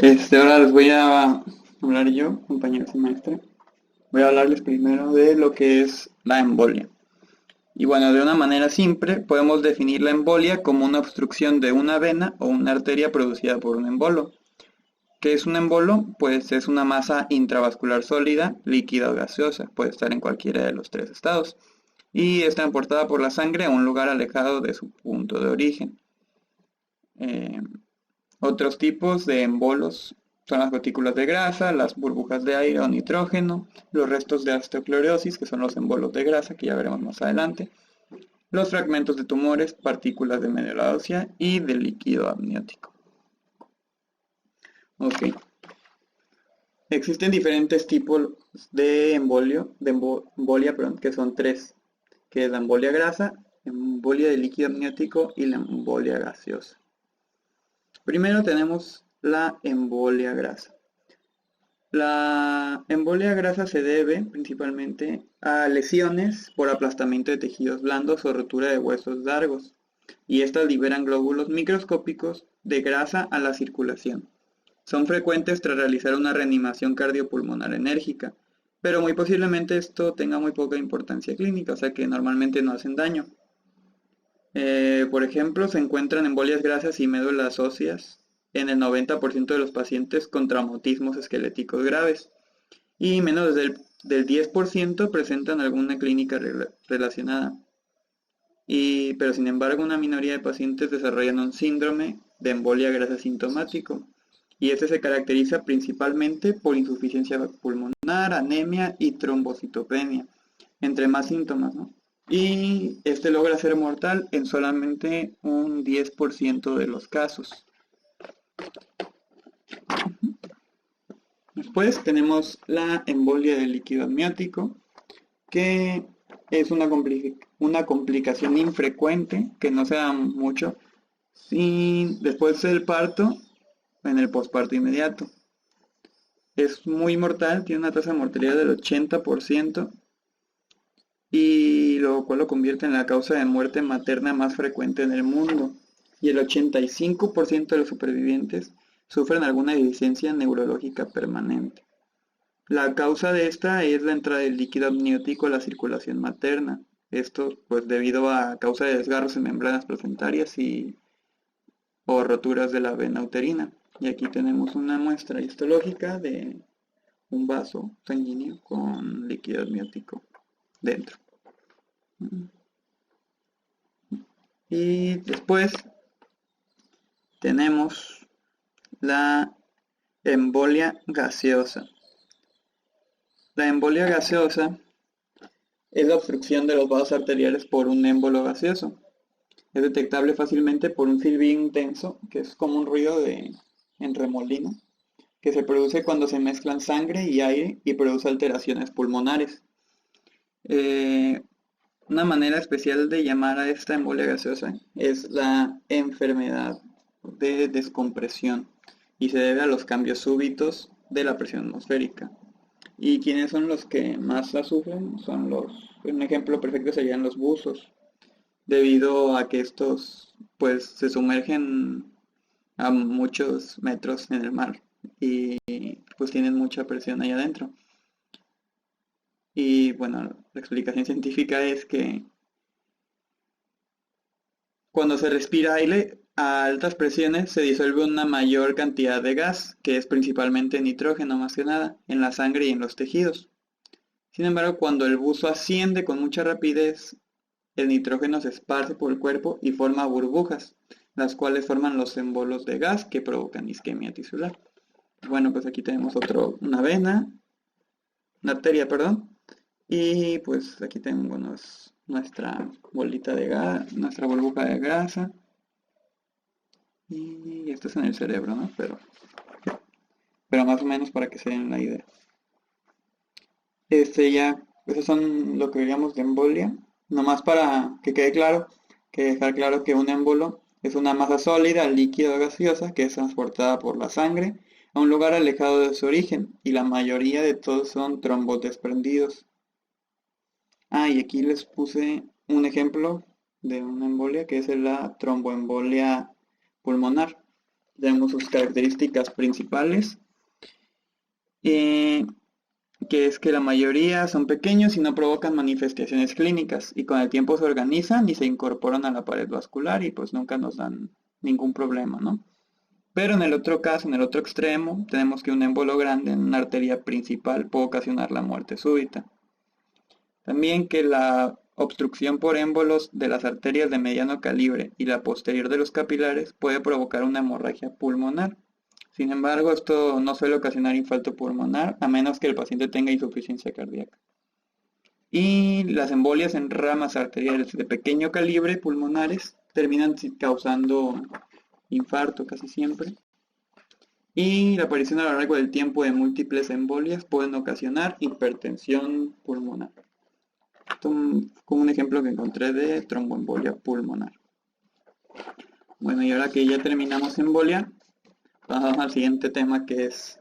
Ahora les voy a hablar yo, compañeros y maestra. Voy a hablarles primero de lo que es la embolia. Y bueno, de una manera simple, podemos definir la embolia como una obstrucción de una vena o una arteria producida por un embolo. ¿Qué es un embolo? Pues es una masa intravascular sólida, líquida o gaseosa, puede estar en cualquiera de los tres estados, y es transportada por la sangre a un lugar alejado de su punto de origen. Eh, Otros tipos de embolos son las gotículas de grasa, las burbujas de aire o nitrógeno, los restos de osteoclerosis, que son los embolos de grasa, que ya veremos más adelante, los fragmentos de tumores, partículas de médula ósea y de líquido amniótico. Ok. Existen diferentes tipos de embolia, que son tres, que es la embolia grasa, embolia de líquido amniótico y la embolia gaseosa. Primero tenemos la embolia grasa. La embolia grasa se debe principalmente a lesiones por aplastamiento de tejidos blandos o rotura de huesos largos, y estas liberan glóbulos microscópicos de grasa a la circulación. Son frecuentes tras realizar una reanimación cardiopulmonar enérgica, pero muy posiblemente esto tenga muy poca importancia clínica, o sea que normalmente no hacen daño. Por ejemplo, se encuentran embolias grasas y médulas óseas en el 90% de los pacientes con traumatismos esqueléticos graves, y menos del 10% presentan alguna clínica relacionada. Pero sin embargo, una minoría de pacientes desarrollan un síndrome de embolia grasa sintomático, y este se caracteriza principalmente por insuficiencia pulmonar, anemia y trombocitopenia, entre más síntomas, ¿no? Y este logra ser mortal en solamente un 10% de los casos. Después tenemos la embolia del líquido amniótico, que es una complicación infrecuente que no se da mucho después del parto, en el posparto inmediato. Es muy mortal, tiene una tasa de mortalidad del 80%, y lo cual lo convierte en la causa de muerte materna más frecuente en el mundo. Y el 85% de los supervivientes sufren alguna deficiencia neurológica permanente. La causa de esta es la entrada del líquido amniótico a la circulación materna. Esto pues debido a causa de desgarros en membranas placentarias o roturas de la vena uterina. Y aquí tenemos una muestra histológica de un vaso sanguíneo con líquido amniótico dentro. Y después tenemos la embolia gaseosa. La embolia gaseosa es la obstrucción de los vasos arteriales por un émbolo gaseoso. Es detectable fácilmente por un silbido intenso, que es como un ruido en remolino, que se produce cuando se mezclan sangre y aire y produce alteraciones pulmonares. Eh, una manera especial de llamar a esta embolia gaseosa es la enfermedad de descompresión, y se debe a los cambios súbitos de la presión atmosférica. ¿Y quiénes son los que más la sufren? Un ejemplo perfecto serían los buzos, debido a que estos pues se sumergen a muchos metros en el mar y pues tienen mucha presión ahí adentro. Y bueno, la explicación científica es que cuando se respira aire a altas presiones se disuelve una mayor cantidad de gas, que es principalmente nitrógeno más que nada, en la sangre y en los tejidos. Sin embargo, cuando el buzo asciende con mucha rapidez, el nitrógeno se esparce por el cuerpo y forma burbujas, las cuales forman los embolos de gas que provocan isquemia tisular. Bueno, pues aquí tenemos una vena, una arteria, perdón, y pues aquí tenemos nuestra bolita de gas, nuestra burbuja de grasa, y esto es en el cerebro, ¿no? Pero más o menos para que se den la idea. Esos son lo que diríamos de embolia. Nomás para que quede claro, que dejar claro que un émbolo es una masa sólida, líquida o gaseosa que es transportada por la sangre a un lugar alejado de su origen, y la mayoría de todos son trombos desprendidos. Y aquí les puse un ejemplo de una embolia que es la tromboembolia pulmonar. Tenemos sus características principales, que es que la mayoría son pequeños y no provocan manifestaciones clínicas, y con el tiempo se organizan y se incorporan a la pared vascular y pues nunca nos dan ningún problema, ¿no? Pero en el otro caso, en el otro extremo, tenemos que un émbolo grande en una arteria principal puede ocasionar la muerte súbita. También que la obstrucción por émbolos de las arterias de mediano calibre y la posterior de los capilares puede provocar una hemorragia pulmonar. Sin embargo, esto no suele ocasionar infarto pulmonar a menos que el paciente tenga insuficiencia cardíaca. Y las embolias en ramas arteriales de pequeño calibre pulmonares terminan causando infarto casi siempre. Y la aparición a lo largo del tiempo de múltiples embolias pueden ocasionar hipertensión pulmonar. Esto como un ejemplo que encontré de tromboembolia pulmonar. Bueno, y ahora que ya terminamos embolia, pasamos al siguiente tema, que es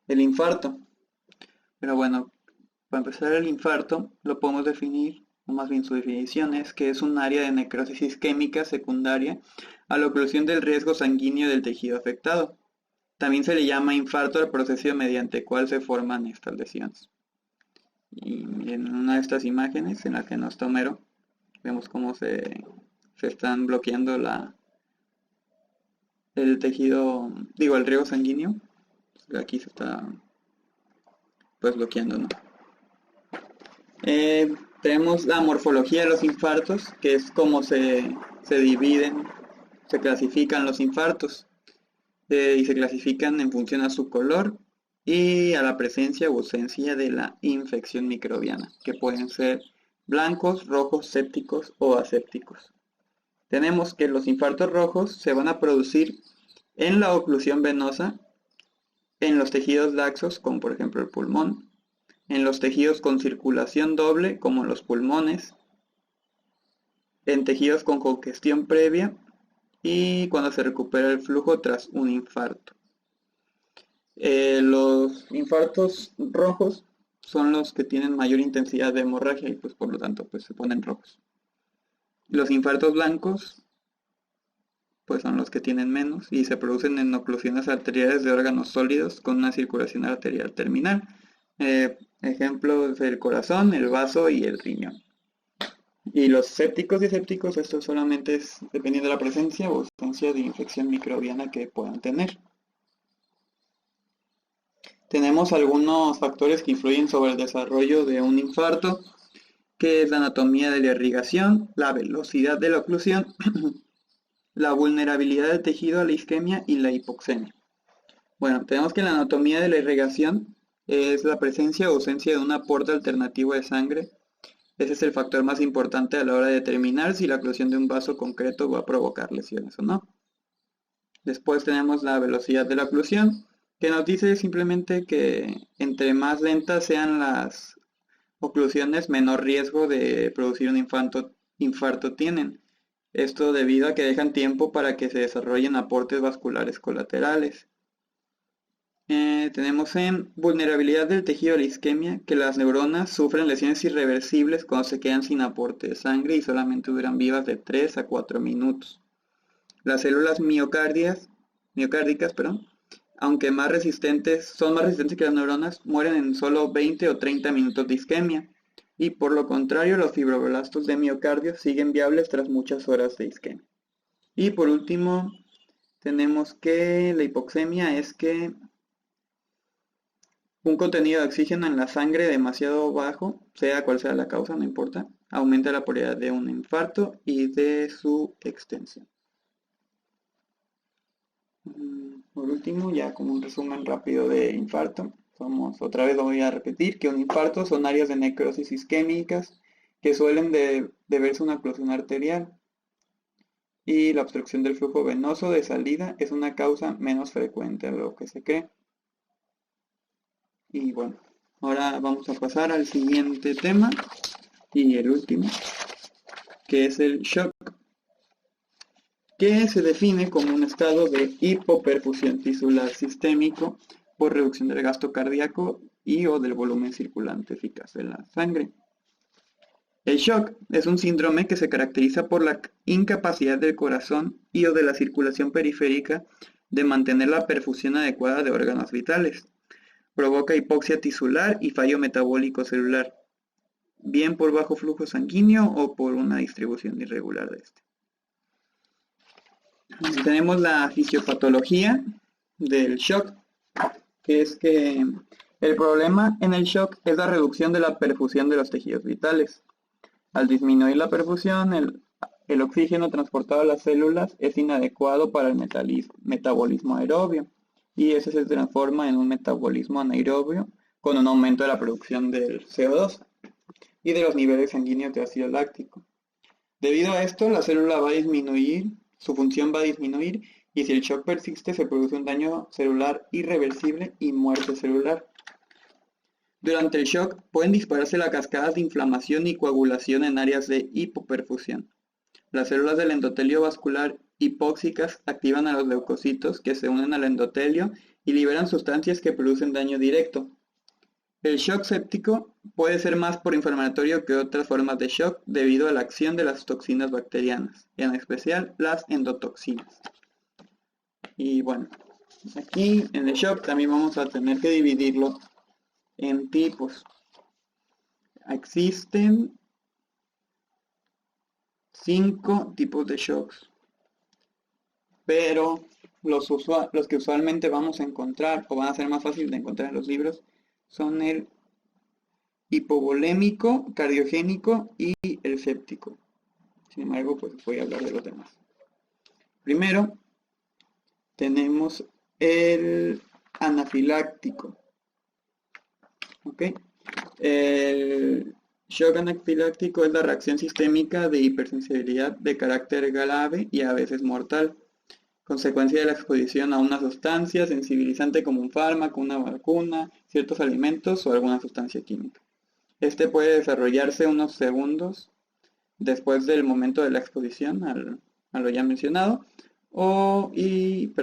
el infarto. Pero bueno, para empezar, el infarto lo podemos definir, o más bien su definición es que es un área de necrosis isquémica secundaria a la oclusión del riesgo sanguíneo del tejido afectado. También se le llama infarto al proceso mediante el cual se forman estas lesiones. Y en una de estas imágenes en la que nos Homero, vemos cómo se están bloqueando el tejido, el riego sanguíneo. Aquí se está pues bloqueando, ¿no? Tenemos la morfología de los infartos, que es cómo se dividen, se clasifican los infartos, y se clasifican en función a su color y a la presencia o ausencia de la infección microbiana, que pueden ser blancos, rojos, sépticos o asépticos. Tenemos que los infartos rojos se van a producir en la oclusión venosa, en los tejidos laxos, como por ejemplo el pulmón, en los tejidos con circulación doble, como los pulmones, en tejidos con congestión previa y cuando se recupera el flujo tras un infarto. Los infartos rojos son los que tienen mayor intensidad de hemorragia y pues por lo tanto pues se ponen rojos. Los infartos blancos pues son los que tienen menos y se producen en oclusiones arteriales de órganos sólidos con una circulación arterial terminal. Ejemplos del corazón, el vaso y el riñón. Y los sépticos y asépticos, esto solamente es dependiendo de la presencia o ausencia de infección microbiana que puedan tener. Tenemos algunos factores que influyen sobre el desarrollo de un infarto, que es la anatomía de la irrigación, la velocidad de la oclusión, la vulnerabilidad del tejido a la isquemia y la hipoxemia. Bueno, tenemos que la anatomía de la irrigación es la presencia o ausencia de un aporte alternativo de sangre. Ese es el factor más importante a la hora de determinar si la oclusión de un vaso concreto va a provocar lesiones o no. Después tenemos la velocidad de la oclusión, que nos dice simplemente que entre más lentas sean las oclusiones, menor riesgo de producir un infarto tienen. Esto debido a que dejan tiempo para que se desarrollen aportes vasculares colaterales. Tenemos en vulnerabilidad del tejido a la isquemia, que las neuronas sufren lesiones irreversibles cuando se quedan sin aporte de sangre y solamente duran vivas de 3 a 4 minutos. Las células miocárdicas, aunque son más resistentes que las neuronas, mueren en solo 20 o 30 minutos de isquemia. Y por lo contrario, los fibroblastos de miocardio siguen viables tras muchas horas de isquemia. Y por último, tenemos que la hipoxemia es que un contenido de oxígeno en la sangre demasiado bajo, sea cual sea la causa, no importa, aumenta la probabilidad de un infarto y de su extensión. Por último, ya como un resumen rápido de infarto, otra vez lo voy a repetir, que un infarto son áreas de necrosis isquémicas que suelen deberse a una oclusión arterial, y la obstrucción del flujo venoso de salida es una causa menos frecuente de lo que se cree. Y bueno, ahora vamos a pasar al siguiente tema y el último, que es el shock, que se define como un estado de hipoperfusión tisular sistémico por reducción del gasto cardíaco y o del volumen circulante eficaz de la sangre. El shock es un síndrome que se caracteriza por la incapacidad del corazón y o de la circulación periférica de mantener la perfusión adecuada de órganos vitales. Provoca hipoxia tisular y fallo metabólico celular, bien por bajo flujo sanguíneo o por una distribución irregular de este. Tenemos la fisiopatología del shock, que es que el problema en el shock es la reducción de la perfusión de los tejidos vitales. Al disminuir la perfusión, el oxígeno transportado a las células es inadecuado para el metabolismo aerobio, y ese se transforma en un metabolismo anaerobio con un aumento de la producción del CO2 y de los niveles sanguíneos de ácido láctico. Debido a esto, la célula va a disminuir, su función va a disminuir, y si el shock persiste, se produce un daño celular irreversible y muerte celular. Durante el shock pueden dispararse las cascadas de inflamación y coagulación en áreas de hipoperfusión. Las células del endotelio vascular hipóxicas activan a los leucocitos que se unen al endotelio y liberan sustancias que producen daño directo. El shock séptico puede ser más por inflamatorio que otras formas de shock debido a la acción de las toxinas bacterianas, en especial las endotoxinas. Y bueno, aquí en el shock también vamos a tener que dividirlo en tipos. Existen 5 tipos de shocks, pero los que usualmente vamos a encontrar o van a ser más fácil de encontrar en los libros son el hipovolémico, cardiogénico y el séptico. Sin embargo, pues voy a hablar de los demás. Primero tenemos el anafiláctico. ¿Ok? El shock anafiláctico es la reacción sistémica de hipersensibilidad de carácter grave y a veces mortal, consecuencia de la exposición a una sustancia sensibilizante como un fármaco, una vacuna, ciertos alimentos o alguna sustancia química. Este puede desarrollarse unos segundos después del momento de la exposición a lo ya mencionado o en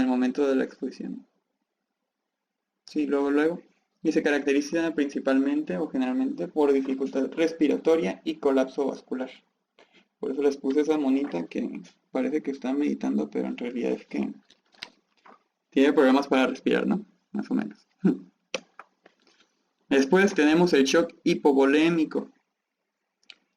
el momento de la exposición. Sí, luego. Y se caracteriza principalmente o generalmente por dificultad respiratoria y colapso vascular. Por eso les puse esa monita que parece que está meditando, pero en realidad es que tiene problemas para respirar, ¿no? Más o menos. Después tenemos el shock hipovolémico.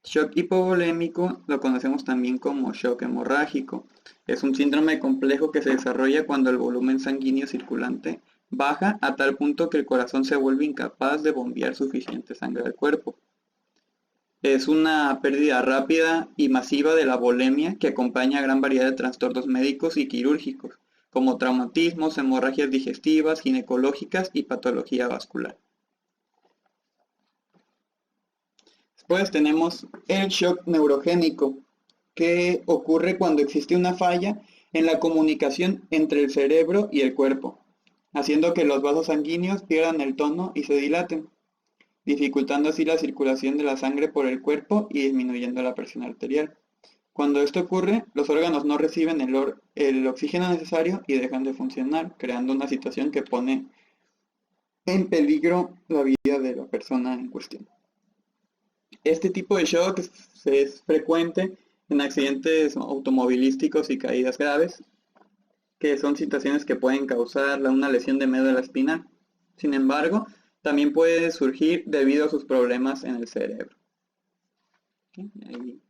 Shock hipovolémico lo conocemos también como shock hemorrágico. Es un síndrome complejo que se desarrolla cuando el volumen sanguíneo circulante baja a tal punto que el corazón se vuelve incapaz de bombear suficiente sangre al cuerpo. Es una pérdida rápida y masiva de la volemia que acompaña a gran variedad de trastornos médicos y quirúrgicos, como traumatismos, hemorragias digestivas, ginecológicas y patología vascular. Después tenemos el shock neurogénico, que ocurre cuando existe una falla en la comunicación entre el cerebro y el cuerpo, haciendo que los vasos sanguíneos pierdan el tono y se dilaten, dificultando así la circulación de la sangre por el cuerpo y disminuyendo la presión arterial. Cuando esto ocurre, los órganos no reciben el oxígeno necesario y dejan de funcionar, creando una situación que pone en peligro la vida de la persona en cuestión. Este tipo de shock es frecuente en accidentes automovilísticos y caídas graves, que son situaciones que pueden causar una lesión de médula espinal. Sin embargo, también puede surgir debido a sus problemas en el cerebro. Ahí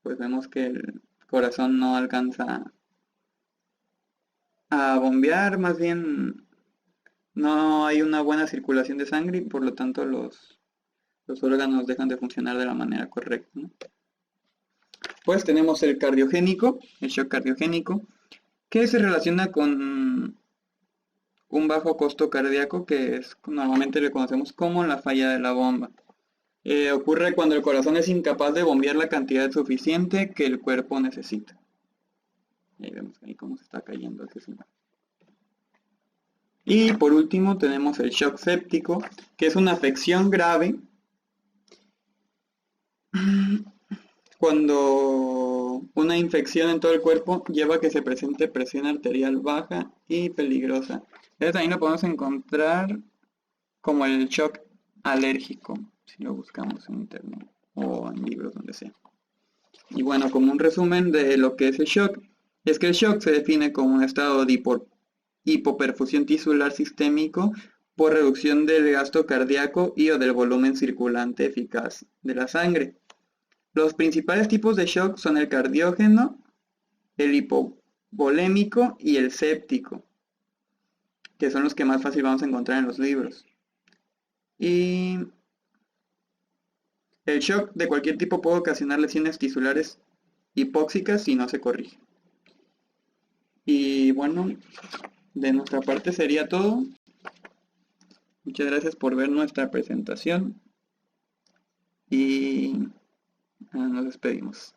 pues vemos que el corazón no alcanza a bombear, más bien no hay una buena circulación de sangre y por lo tanto los órganos dejan de funcionar de la manera correcta, ¿no? Pues tenemos el cardiogénico, el shock cardiogénico, que se relaciona con un bajo costo cardíaco, que normalmente le conocemos como la falla de la bomba. Ocurre cuando el corazón es incapaz de bombear la cantidad suficiente que el cuerpo necesita. Ahí vemos ahí cómo se está cayendo ese símbolo. Y por último tenemos el shock séptico, que es una afección grave cuando una infección en todo el cuerpo lleva a que se presente presión arterial baja y peligrosa. Entonces ahí lo podemos encontrar como el shock alérgico, si lo buscamos en internet o en libros, donde sea. Y bueno, como un resumen de lo que es el shock, Es que el shock se define como un estado de hipoperfusión tisular sistémico por reducción del gasto cardíaco y o del volumen circulante eficaz de la sangre. Los principales tipos de shock son el cardiógeno, el hipovolémico y el séptico, que son los que más fácil vamos a encontrar en los libros. Y el shock de cualquier tipo puede ocasionar lesiones tisulares hipóxicas si no se corrige. Y bueno, de nuestra parte sería todo. Muchas gracias por ver nuestra presentación y nos despedimos.